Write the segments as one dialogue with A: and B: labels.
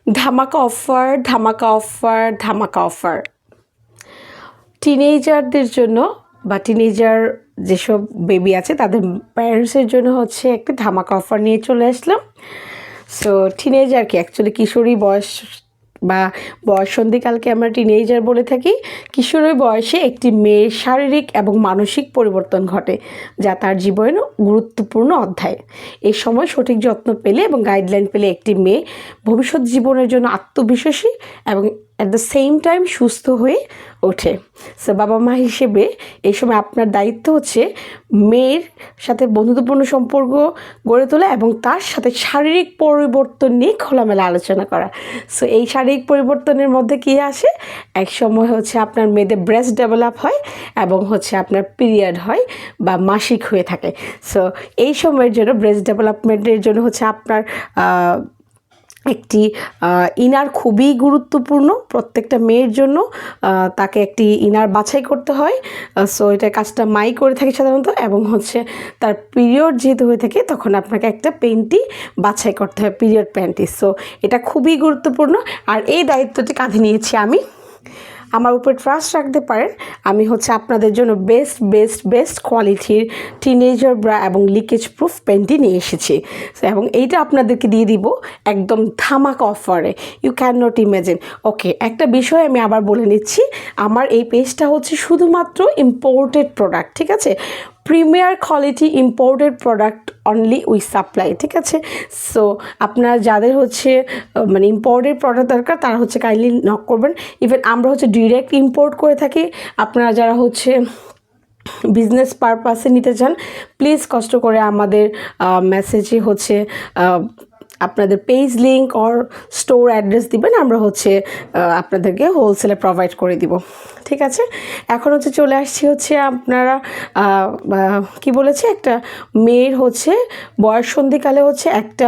A: ধামাকা অফার, ধামাকা অফার, ধামাকা অফার। টিনেজারদের জন্য বা টিনেজার যেসব বেবি আছে তাদের প্যারেন্টসের জন্য হচ্ছে একটি ধামাকা অফার নিয়ে চলে আসলাম। সো টিনেজারকে অ্যাকচুয়ালি কিশোরী বয়স বা বয়ঃসন্ধিকালকে আমরা টিনেজার বলে থাকি। কিশোরী বয়সে একটি মেয়ের শারীরিক এবং মানসিক পরিবর্তন ঘটে, যা তার জীবনের গুরুত্বপূর্ণ অধ্যায়। এই সময় সঠিক যত্ন পেলে এবং গাইডলাইন পেলে একটি মেয়ে ভবিষ্যৎ জীবনের জন্য আত্মবিশ্বাসী এবং অ্যাট দ্য সেম টাইম সুস্থ হয়ে ওঠে। সো বাবা মা হিসেবে এই সময় আপনার দায়িত্ব হচ্ছে মেয়ের সাথে বন্ধুত্বপূর্ণ সম্পর্ক গড়ে তোলা এবং তার সাথে শারীরিক পরিবর্তন নিয়ে খোলামেলা আলোচনা করা। সো এই শারীরিক পরিবর্তনের মধ্যে কী আসে, এক সময় হচ্ছে আপনার মেয়েদের ব্রেস্ট ডেভেলপ হয় এবং হচ্ছে আপনার পিরিয়ড হয় বা মাসিক হয়ে থাকে। সো এই সময়ের জন্য ব্রেস্ট ডেভেলপমেন্টের জন্য হচ্ছে আপনার একটি ইনার খুবই গুরুত্বপূর্ণ। প্রত্যেকটা মেয়ের জন্য তাকে একটি ইনার বাছাই করতে হয়। সো এটা কাজটা মাই করে থাকে সাধারণত, এবং হচ্ছে তার পিরিয়ড যেহেতু হয়ে থাকে তখন আপনাকে একটা প্যান্টি বাছাই করতে হয়, পিরিয়ড প্যান্টি। সো এটা খুবই গুরুত্বপূর্ণ, আর এই দায়িত্বটি কাঁধে নিয়েছি আমি। আমার উপর ট্রাস্ট রাখতে পারেন। আমি হচ্ছে আপনাদের জন্য বেস্ট বেস্ট বেস্ট কোয়ালিটির টিনেজার ব্রা এবং লিকেজ প্রুফ প্যান্টি নিয়ে এসেছি, এবং এইটা আপনাদেরকে দিয়ে দিব একদম ধামাকা অফারে। You can not imagine. Okay, একটা বিষয় আমি আবার বলে নিচ্ছি, আমার এই পেজটা হচ্ছে শুধুমাত্র ইম্পোর্টেড প্রোডাক্ট, ঠিক আছে? Premier quality imported product only we supply, ঠিক আছে? সো আপনার যাদের হচ্ছে মানে ইম্পোর্টেড প্রোডাক্ট দরকার তারা হচ্ছে কাইন্ডলি নক করবেন। ইভেন আমরা হচ্ছে ডিরেক্ট ইম্পোর্ট করে থাকি। আপনারা যারা হচ্ছে বিজনেস পারপাসে নিতে চান, প্লিজ কষ্ট করে আমাদের মেসেজে হচ্ছে আপনাদের page link or store address দিবেন, আমরা হচ্ছে আপনাদেরকে হোলসেলে প্রোভাইড করে দিব, ঠিক আছে? এখন হচ্ছে চলে আসছি হচ্ছে আপনারা কি বলেছে, একটা মেয়ের হচ্ছে বয়ঃসন্ধিকালে হচ্ছে একটা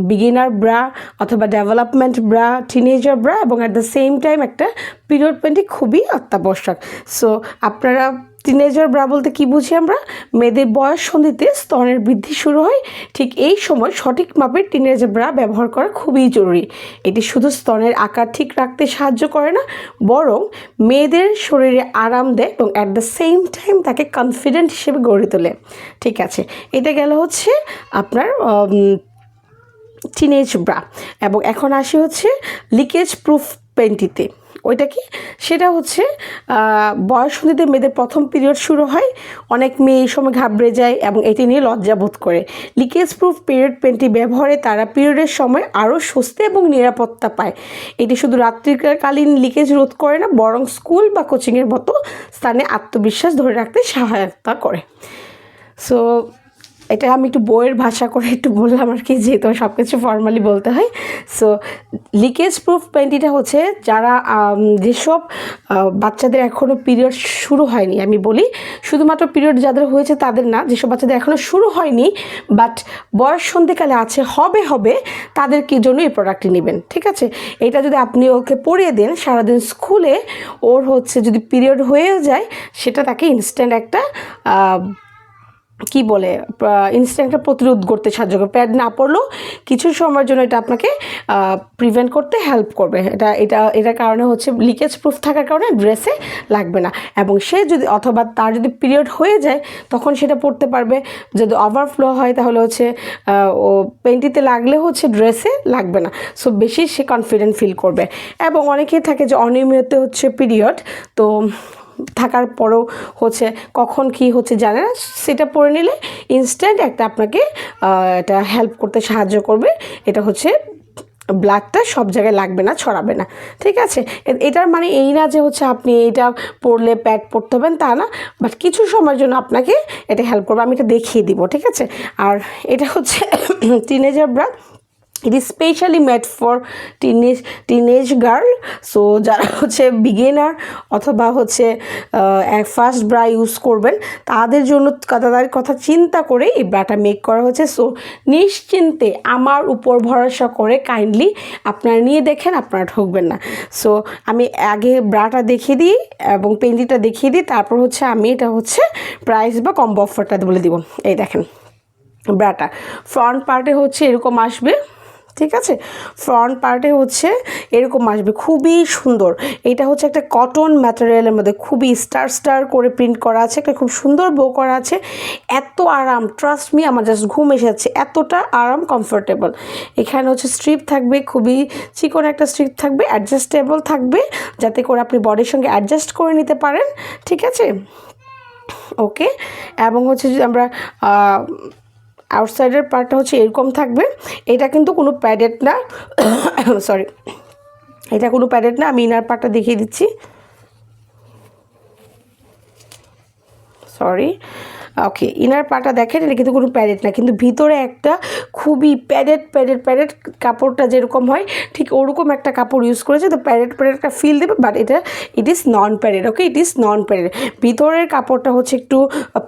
A: বিগিনার ব্রা অথবা ডেভেলপমেন্ট ব্রা, টিনেজার ব্রা এবং অ্যাট দ্য সেম টাইম একটা পিরিয়ড প্যান্টি খুবই অত্যাবশ্যক। সো আপনারা টিনেজার ব্রা বলতে কী বুঝি আমরা, মেয়েদের বয়ঃসন্ধিতে স্তনের বৃদ্ধি শুরু হয়, ঠিক এই সময় সঠিক মাপের টিনেজার ব্রা ব্যবহার করা খুবই জরুরি। এটি শুধু স্তনের আকার ঠিক রাখতে সাহায্য করে না, বরং মেয়েদের শরীরে আরাম দেয় এবং অ্যাট দ্য সেম টাইম তাকে কনফিডেন্ট হিসেবে গড়ে তোলে, ঠিক আছে? এটা গেল হচ্ছে আপনার টিনেজ ব্রা। এবং এখন আসি হচ্ছে লিকেজ প্রুফ প্যান্টিতে। ওইটা কি, সেটা হচ্ছে বয়ঃসন্ধিতে মেয়েদের প্রথম পিরিয়ড শুরু হয়, অনেক মেয়ে এই সময় ঘাবড়ে যায় এবং এটি নিয়ে লজ্জা বোধ করে। লিকেজ প্রুফ পিরিয়ড প্যান্টি ব্যবহারে তারা পিরিয়ডের সময় আরও স্বস্তি এবং নিরাপত্তা পায়। এটি শুধু রাত্রিকালীন লিকেজ রোধ করে না, বরং স্কুল বা কোচিংয়ের মতো স্থানে আত্মবিশ্বাস ধরে রাখতে সহায়তা করে। সো এটা আমি একটু বইয়ের ভাষা করে একটু বললাম আর কি, যেহেতু সব কিছু ফর্মালি বলতে হয়। সো লিকেজ প্রুফ প্যান্টিটা হচ্ছে যারা যেসব বাচ্চাদের এখনও পিরিয়ড শুরু হয়নি, আমি বলি শুধুমাত্র পিরিয়ড যাদের হয়েছে তাদের না, যেসব বাচ্চাদের এখনও শুরু হয়নি বাট বয়ঃসন্ধিকালে আছে, হবে তাদের কি জন্য এই প্রোডাক্টটি নেবেন, ঠিক আছে? এটা যদি আপনি ওকে পরিয়ে দেন সারাদিন স্কুলে, ওর হচ্ছে যদি পিরিয়ড হয়েও যায় সেটা তাকে ইনস্ট্যান্ট একটা কি বলে ইনস্ট্যান্ট প্রতিরোধ করতে সাহায্য করবে। প্যাড না পড়লেও কিছু সময়ের জন্য এটা আপনাকে প্রিভেন্ট করতে হেল্প করবে। এটার কারণে হচ্ছে লিকেজ প্রুফ থাকার কারণে ড্রেসে লাগবে না, এবং সে যদি অথবা তার যদি পিরিয়ড হয়ে যায় তখন সেটা পড়তে পারবে। যদি ওভারফ্লো হয় তাহলে হচ্ছে ও প্যান্টিতে লাগলে হচ্ছে ড্রেসে লাগবে না। সো বেশি সে কনফিডেন্ট ফিল করবে। এবং অনেকেই থাকে যে অনিয়মিত হচ্ছে পিরিয়ড, তো থাকার পরেও হচ্ছে কখন কি হচ্ছে জানে না, সেটা পরে নিলে ইনস্ট্যান্ট একটা আপনাকে এটা হেল্প করতে সাহায্য করবে। এটা হচ্ছে ব্লাডটা সব জায়গায় লাগবে না, ছড়াবে না, ঠিক আছে? এটার মানে এই না যে হচ্ছে আপনি এটা পরলে প্যাড পরতে হবেন তা না, বাট কিছু সময়ের জন্য আপনাকে এটা হেল্প করবে। আমি এটা দেখিয়ে দিব, ঠিক আছে? আর এটা হচ্ছে teenager bra, it is specially made for teenage girl. So যারা হচ্ছে বিগিনার অথবা হচ্ছে ফার্স্ট ব্রা ইউজ করবেন তাদের জন্য, তাদের কথা চিন্তা করে এই ব্রাটা মেক করা হয়েছে। সো নিশ্চিন্তে আমার উপর ভরসা করে কাইন্ডলি আপনারা নিয়ে দেখেন, আপনারা ঠকবেন না। সো আমি আগে ব্রাটা দেখিয়ে দিই এবং পেন্টিটা দেখিয়ে দিই, তারপর হচ্ছে আমি এটা হচ্ছে প্রাইস বা কম্বো অফারটা বলে দিব। এই দেখেন ব্রাটা ফ্রন্ট পার্টে হচ্ছে এরকম আসবে, ঠিক আছে। ফ্রন্ট পার্টে হচ্ছে এরকম আসবে, খুবই সুন্দর। এটা হচ্ছে একটা কটন ম্যাটেরিয়ালের মধ্যে খুবই স্টার স্টার করে প্রিন্ট করা আছে, একটা খুব সুন্দর বো করা আছে। এত আরাম, ট্রাস্ট মি, আমার জাস্ট ঘুম এসে যাচ্ছে, এতটা আরাম, কমফোর্টেবল। এখানে হচ্ছে স্ট্রিপ থাকবে, খুবই চিকন একটা স্ট্রিপ থাকবে, অ্যাডজাস্টেবল থাকবে, যাতে করে আপনি বডির সঙ্গে অ্যাডজাস্ট করে নিতে পারেন, ঠিক আছে। ওকে, এবং হচ্ছে যদি আমরা আউটসাইডের পার্টটা হচ্ছে এরকম থাকবে। এটা কিন্তু কোনো প্যাডেড না, সরি, এটা কোনো প্যাডেড না। আমি ইনার পার্টটা দেখিয়ে দিচ্ছি, সরি। ওকে, ইনার পার্টটা দেখেন, এটা কিন্তু কোনো প্যাডেড না, কিন্তু ভিতরে একটা খুবই প্যাডেড কাপড়টা যেরকম হয় ঠিক ওরকম একটা কাপড় ইউজ করেছে, তো প্যাডেড একটা ফিল দেবে, but it is non padded. Okay, it is non padded. ভিতরের কাপড়টা হচ্ছে একটু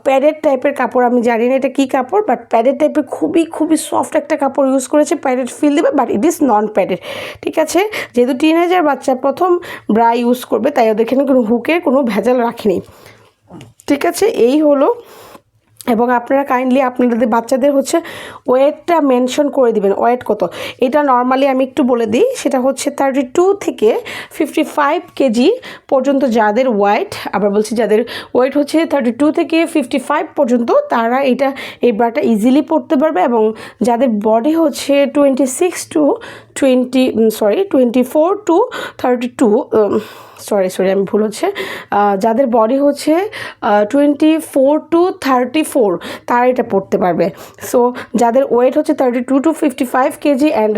A: প্যাডেড টাইপের কাপড়, আমি জানি না এটা কী কাপড়, বাট প্যাডেড টাইপের খুবই সফট একটা কাপড় ইউজ করেছে, প্যাডেড ফিল দেবে, but it is non padded, ঠিক আছে। যেহেতু টিনেজার বাচ্চা প্রথম ব্রা ইউজ করবে, তাই ওদের এখানে কোনো হুকের কোনো ভেজাল রাখেনি, ঠিক আছে। এই হলো। এবং আপনারা কাইন্ডলি আপনাদের বাচ্চাদের হচ্ছে ওয়েটটা মেনশন করে দিবেন, ওয়েট কত। এটা নর্মালি আমি একটু বলে দিই, সেটা হচ্ছে 32 থেকে 55 কেজি পর্যন্ত যাদের ওয়েট, আবার বলছি যাদের ওয়েট হচ্ছে 32 থেকে 55 পর্যন্ত, তারা এই ব্রাটা ইজিলি পরতে পারবে। এবং যাদের বডি হচ্ছে 24 টু 32, সরি আমি ভুল হচ্ছে, যাদের বডি হচ্ছে 24 টু 34, তারা এটা পড়তে পারবে। সো যাদের ওয়েট হচ্ছে 32 টু 55 কেজি অ্যান্ড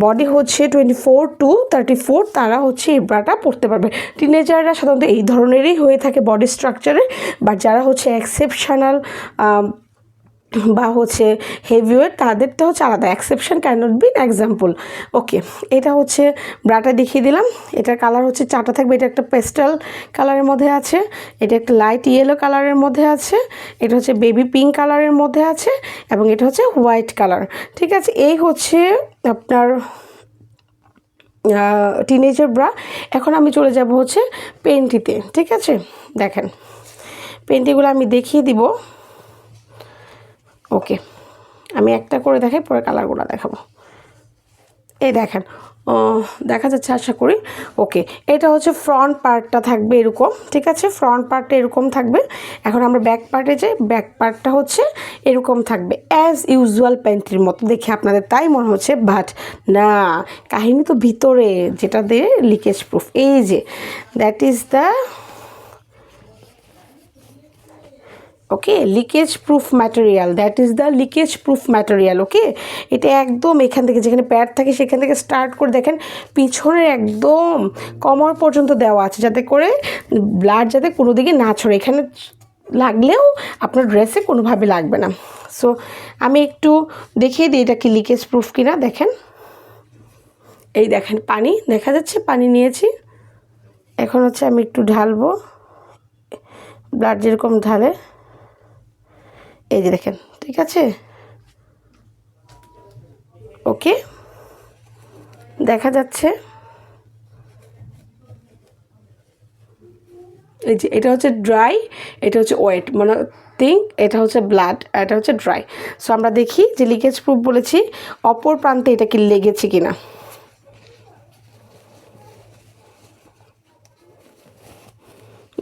A: বডি হচ্ছে 24 টু 34, তারা হচ্ছে এই ব্রাটা পড়তে পারবে। টিনেজাররা সাধারণত এই ধরনেরই হয়ে থাকে বডি স্ট্রাকচারে, বাট যারা হচ্ছে এক্সেপশনাল বা হচ্ছে হেভিওয়েট, তাদেরটা হচ্ছে আলাদা, exception can not be example. Okay, এটা হচ্ছে ব্রাটা দেখিয়ে দিলাম। এটার কালার হচ্ছে 4টা থাকবে। এটা একটা পেস্টাল কালারের মধ্যে আছে, এটা একটা লাইট ইয়েলো কালারের মধ্যে আছে, এটা হচ্ছে বেবি পিঙ্ক কালারের মধ্যে আছে, এবং এটা হচ্ছে হোয়াইট কালার, ঠিক আছে। এই হচ্ছে আপনার টিনেজার ব্রা। এখন আমি চলে যাব হচ্ছে পেন্টিতে, ঠিক আছে। দেখেন পেন্টিগুলো আমি দেখিয়ে দিব। ওকে, আমি একটা করে দেখাই, পরে কালারগুলো দেখাবো। এই দেখেন, দেখা যাচ্ছে আশা করি। ওকে, এটা হচ্ছে ফ্রন্ট পার্টটা থাকবে এরকম, ঠিক আছে। ফ্রন্ট পার্টটা এরকম থাকবে। এখন আমরা ব্যাক পার্টে যাই। ব্যাক পার্টটা হচ্ছে এরকম থাকবে, অ্যাজ ইউজুয়াল প্যান্টির মতো দেখে আপনাদের তাই মনে হচ্ছে, বাট না, কাহিনী তো ভিতরে, যেটা দিয়ে লিকেজ প্রুফ। এই যে that is the okay leakage proof material, that is the leakage proof material. Okay, এটা একদম এখান থেকে যেখানে প্যাড থাকে সেখান থেকে স্টার্ট করে দেখেন পিছনের একদম কোমর পর্যন্ত দেওয়া আছে, যাতে করে ব্লাড যাতে কোনো দিকে না ছড়ে, এখানে লাগলেও আপনার ড্রেসে কোনোভাবে লাগবে না। সো আমি একটু দেখিয়ে দিই এটা কি লিকেজ প্রুফ কিনা। দেখেন, এই দেখেন পানি দেখা যাচ্ছে, পানি নিয়েছি। এখন হচ্ছে আমি একটু ঢালবো, ব্লাড যেরকম ঢালে, এই যে দেখেন, ঠিক আছে। ওকে, দেখা যাচ্ছে, এই যে এটা হচ্ছে ড্রাই, এটা হচ্ছে ওয়েট, মানে এটা হচ্ছে ব্লাড, এটা হচ্ছে ড্রাই। সো আমরা দেখি যে লিকেজ প্রুফ বলেছি, অপর প্রান্তে এটা কি লেগেছে কিনা।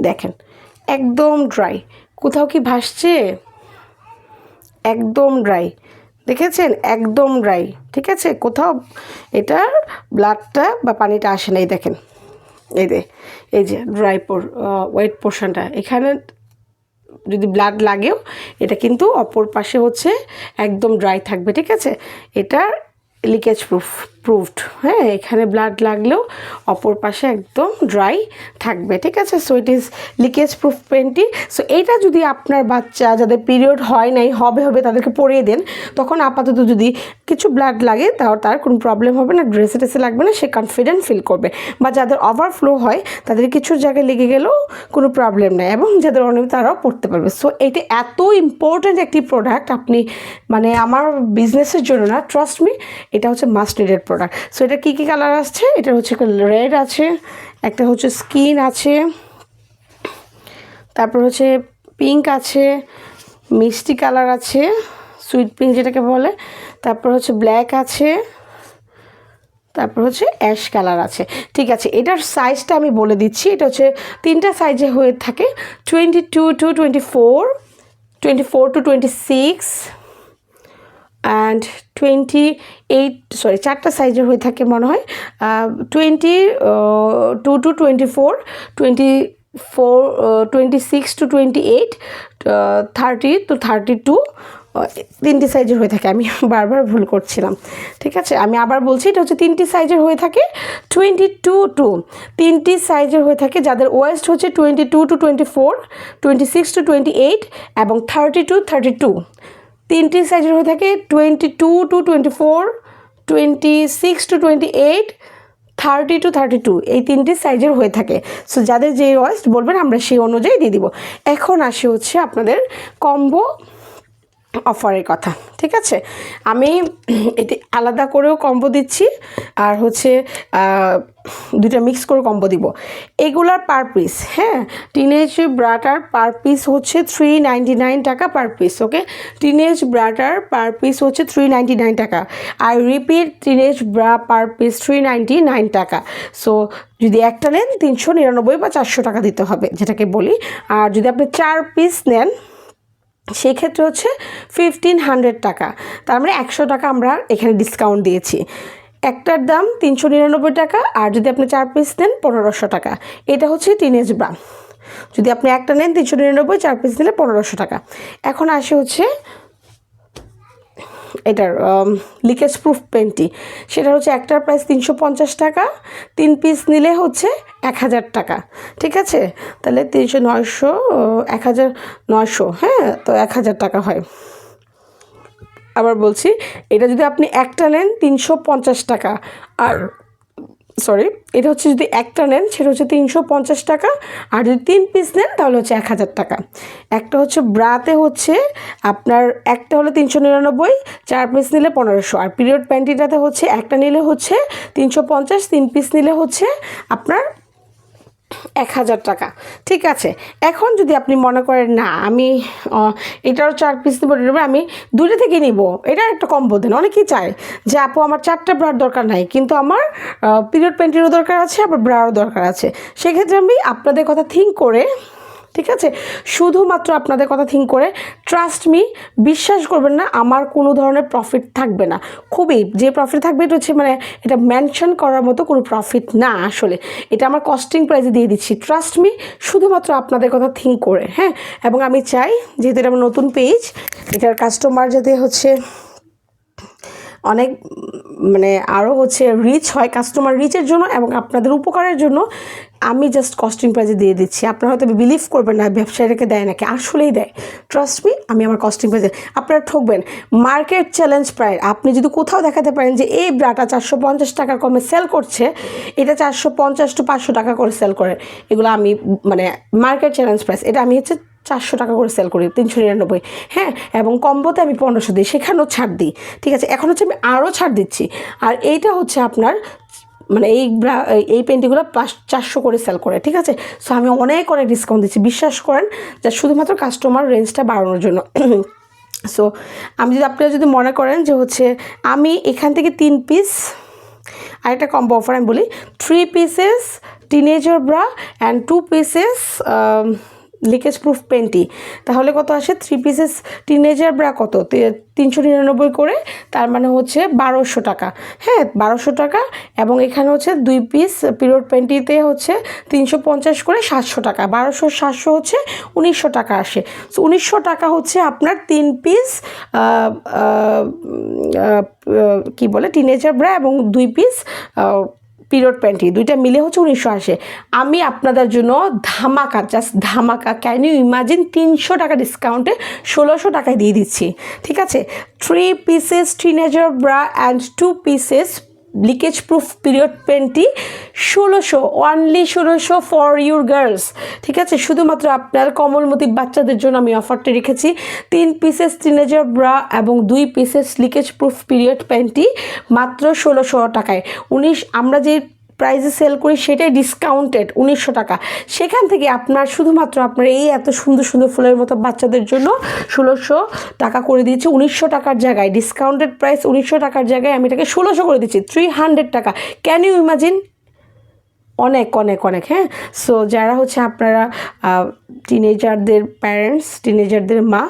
A: দেখেন একদম ড্রাই, কোথাও কি ভাসছে, একদম ড্রাই, দেখেছেন, একদম ড্রাই, ঠিক আছে। কোথাও এটা ব্লাডটা বা পানিটা আসে নাই। দেখেন এই যে ড্রাই ওয়েট পোর্শনটা, এখানে যদি ব্লাড লাগেও এটা কিন্তু অপর পাশে হচ্ছে একদম ড্রাই থাকবে, ঠিক আছে। এটা লিকেজ প্রুফড, হ্যাঁ, এখানে ব্লাড লাগলেও অপর পাশে একদম ড্রাই থাকবে, ঠিক আছে। So it is leakage proof panty. So এইটা যদি আপনার বাচ্চা যাদের পিরিয়ড হয় নাই, হবে তাদেরকে পরিয়ে দেন, তখন আপাতত যদি কিছু ব্লাড লাগে তার কোনো প্রবলেম হবে না, ড্রেসে টেসে লাগবে না, সে কনফিডেন্ট ফিল করবে। বা যাদের ওভারফ্লো হয় তাদের কিছু জায়গায় লেগে গেলেও কোনো প্রবলেম নেই, এবং যাদের অনিয়মিত তারাও পড়তে পারবে। সো এটা এত ইম্পর্ট্যান্ট একটি প্রোডাক্ট, আপনি মানে আমার বিজনেসের জন্য না, ট্রাস্ট মি, এটা হচ্ছে মাস্ট নিডেড প্রোডাক্ট। সো এটা কী কী কালার আসছে, এটা হচ্ছে রেড আছে, একটা হচ্ছে স্কিন আছে, তারপর হচ্ছে পিঙ্ক আছে, মিষ্টি কালার আছে, সুইট পিঙ্ক যেটাকে বলে, তারপর হচ্ছে ব্ল্যাক আছে, তারপর হচ্ছে অ্যাশ কালার আছে। ঠিক আছে, এটার সাইজটা আমি বলে দিচ্ছি। এটা হচ্ছে 3টা সাইজে হয়ে থাকে, 22 to 24, 24 to 26 অ্যান্ড 28, সরি 4টা সাইজের হয়ে থাকে মনে হয়, 22 to 24, 24, 26 to 28, 30 to 32, 3টি সাইজের হয়ে থাকে। আমি বারবার ভুল করছিলাম। ঠিক আছে, আমি আবার বলছি, এটা হচ্ছে 3টি সাইজের হয়ে থাকে, 22 টু 3টি সাইজের হয়ে থাকে, যাদের ওয়েস্ট হচ্ছে 22 to 24, 26 to 28 এবং 30 to 32। 3টি সাইজের হয়ে থাকে 22 to 24, 26 to 28, 30 to 32, এই 3টি সাইজের হয়ে থাকে। সো যাদের যে ওয়েস্ট বলবেন আমরা সেই অনুযায়ী দিয়ে দিব। এখন আসি হচ্ছে আপনাদের কম্বো অফারের কথা। ঠিক আছে, আমি এটি আলাদা করেও কম্বো দিচ্ছি আর হচ্ছে দুইটা মিক্স করে কম্বো দিব। এগুলার পার পিস, হ্যাঁ, টিনেজ ব্রাটার পার পিস হচ্ছে 399 টাকা পার পিস। ওকে, টিনেজ ব্রাটার পার পিস হচ্ছে 399 টাকা। I repeat, teenage bra per piece 399 টাকা। সো যদি একটা নেন 399 বা 400 টাকা দিতে হবে, যেটাকে বলি। আর যদি আপনি 4 পিস নেন সেই ক্ষেত্রে হচ্ছে 1500 টাকা। তার মানে 100 টাকা আমরা এখানে ডিসকাউন্ট দিয়েছি। একটার দাম 399 টাকা, আর যদি আপনি 4 পিস নেন 1500 টাকা। এটা হচ্ছে টিনেজ ব্রা। যদি আপনি একটা নেন 399, 4 পিস নিলে 1500 টাকা। এখন আসে হচ্ছে এটার লিকেজ প্রুফ পেন্টি। সেটা হচ্ছে একটার প্রাইস 350 টাকা, 3 পিস নিলে হচ্ছে 1000 টাকা। ঠিক আছে, তাহলে 300, 900, 1900, হ্যাঁ, তো 1000 টাকা হয়। আবার বলছি, এটা যদি আপনি একটা নেন 350 টাকা, আর সরি, এটা হচ্ছে যদি একটা নেন সেটা হচ্ছে 350 টাকা, আর যদি 3 পিস নেন তাহলে হচ্ছে 1000 টাকা। একটা হচ্ছে ব্রাতে হচ্ছে আপনার একটা হলে 399, 4 পিস নিলে 1500, আর পিরিয়ড প্যান্টিটাতে হচ্ছে একটা নিলে হচ্ছে 350, 3 পিস নিলে হচ্ছে আপনার 1000 টাকা। ঠিক আছে, এখন যদি আপনি মনে করেন না আমি এটারও 4 পিস নেব, আমি দুইটা থেকে নিব, এটার একটা কম্বো দেন। অনেকেই চায় যে আপু আমার 4টা ব্রার দরকার নাই, কিন্তু আমার পিরিয়ড প্যান্টিরও দরকার আছে, আবার ব্রারও দরকার আছে। সেক্ষেত্রে আমি আপনাদের কথা থিঙ্ক করে, ঠিক আছে, শুধুমাত্র আপনাদের কথা থিঙ্ক করে, ট্রাস্ট মি, বিশ্বাস করবেন না, আমার কোনো ধরনের প্রফিট থাকবে না। খুবই যে প্রফিট থাকবে এটা হচ্ছে মানে এটা মেনশন করার মতো কোনো প্রফিট না আসলে। এটা আমার কস্টিং প্রাইসে দিয়ে দিচ্ছি, ট্রাস্ট মি, শুধুমাত্র আপনাদের কথা থিঙ্ক করে। হ্যাঁ, এবং আমি চাই যেহেতু এটা আমার নতুন পেজ, এটার কাস্টমার যাতে হচ্ছে অনেক মানে আরও হচ্ছে রিচ হয়, কাস্টমার রিচের জন্য এবং আপনাদের উপকারের জন্য আমি জাস্ট কস্টিং প্রাইসে দিয়ে দিচ্ছি। আপনারা হয়তো বিলিভ করবেন না ব্যবসায়ীকে দেয় নাকি, আসলেই দেয়। ট্রাস্ট মি, আমি আমার কস্টিং প্রাইসে, আপনারা ঠকবেন। মার্কেট চ্যালেঞ্জ প্রাইস, আপনি যদি কোথাও দেখাতে পারেন যে এই ব্রাটা 450 টাকার কমে সেল করছে, এটা 450 to 500 টাকা করে সেল করে, এগুলো আমি মানে মার্কেট চ্যালেঞ্জ প্রাইস, এটা আমি হচ্ছে 400 টাকা করে সেল করি, 399, হ্যাঁ, এবং কম্বোতে আমি 1500 দিই, সেখানেও ছাড় দিই। ঠিক আছে, এখন হচ্ছে আমি আরও ছাড় দিচ্ছি। আর এইটা হচ্ছে আপনার মানে এই পেন্টিগুলো 400 করে সেল করে। ঠিক আছে, সো আমি অনেক ডিসকাউন্ট দিচ্ছি, বিশ্বাস করেন, যা শুধুমাত্র কাস্টমার রেঞ্জটা বাড়ানোর জন্য। সো আপনারা যদি মনে করেন যে হচ্ছে আমি এখান থেকে 3 পিস, আরেকটা কম্বো অফার আমি বলি, 3 pieces teenager bra and 2 pieces leakage proof panty, তাহলে কত আসে? 3 পিসেস টিনেজার ব্রা কত? 399 করে, তার মানে হচ্ছে 1200 টাকা। হ্যাঁ, 1200 টাকা, এবং এখানে হচ্ছে 2 পিস পিরিয়ড পেন্টিতে হচ্ছে 350 করে, 700 টাকা। 1200, 700 হচ্ছে 1900 টাকা আসে। সো 1900 টাকা হচ্ছে আপনার 3 পিস কি বলে টিনেজার ব্রা এবং 2 পিস পিরিয়ড প্যান্টি, দুইটা মিলে হচ্ছে 1900 আসে। আমি আপনাদের জন্য ধামাকা, জাস্ট ধামাকা, ক্যান ইউ ইমাজিন, 300 টাকা ডিসকাউন্টে 1600 টাকায় দিয়ে দিচ্ছি। ঠিক আছে, 3 pieces teenager bra and 2 pieces leakage proof period panty 1600, only 1600 for your girls. ঠিক আছে, শুধুমাত্র আপনার কমলমতি বাচ্চাদের জন্য আমি অফারটা রেখেছি। 3 পিসেস টিনেজার ব্রা এবং 2 pieces leakage proof period panty মাত্র 1600 টাকায়। আমরা যে প্রাইসে সেল করি সেটাই ডিসকাউন্টেড 1900 টাকা। সেখান থেকে আপনার শুধুমাত্র আপনার এই এত সুন্দর সুন্দর ফুলের মতো বাচ্চাদের জন্য 1600 টাকা করে দিয়েছি। 1900 টাকার জায়গায় ডিসকাউন্টেড প্রাইস 1900 টাকার জায়গায় আমি এটাকে 1600 করে দিচ্ছি, 300 টাকা। Can you imagine? অনেক অনেক অনেক। হ্যাঁ, সো যারা হচ্ছে আপনারা টিনেজারদের প্যারেন্টস, টিনেজারদের মা,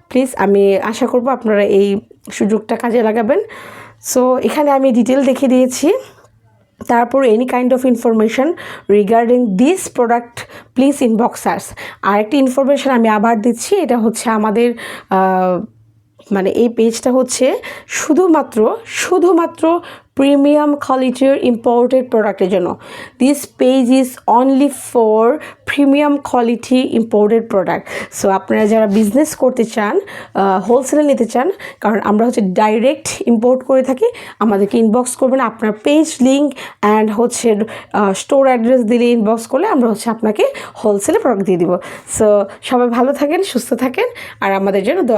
A: প্লিজ আমি আশা করব আপনারা এই সুযোগটা কাজে লাগাবেন। সো এখানে আমি ডিটেল দেখিয়ে দিয়েছি। তারপর any kind of information regarding this product please inbox us. আর একটা ইনফরমেশান আমি আবার দিচ্ছি, এটা হচ্ছে আমাদের মানে এই পেজটা হচ্ছে শুধুমাত্র প্রিমিয়াম কোয়ালিটির ইম্পোর্টেড প্রোডাক্টের জন্য। This page is only for premium quality imported product. So আপনারা যারা বিজনেস করতে চান, হোলসেলে নিতে চান, কারণ আমরা হচ্ছে ডাইরেক্ট ইম্পোর্ট করে থাকি, আমাদেরকে ইনবক্স করবেন। আপনার পেজ লিঙ্ক অ্যান্ড হচ্ছে স্টোর অ্যাড্রেস দিলে ইনবক্স করলে আমরা হচ্ছে আপনাকে হোলসেলে প্রোডাক্ট দিয়ে দিব। সো সবাই ভালো থাকেন, সুস্থ থাকেন, আর আমাদের জন্য দোয়া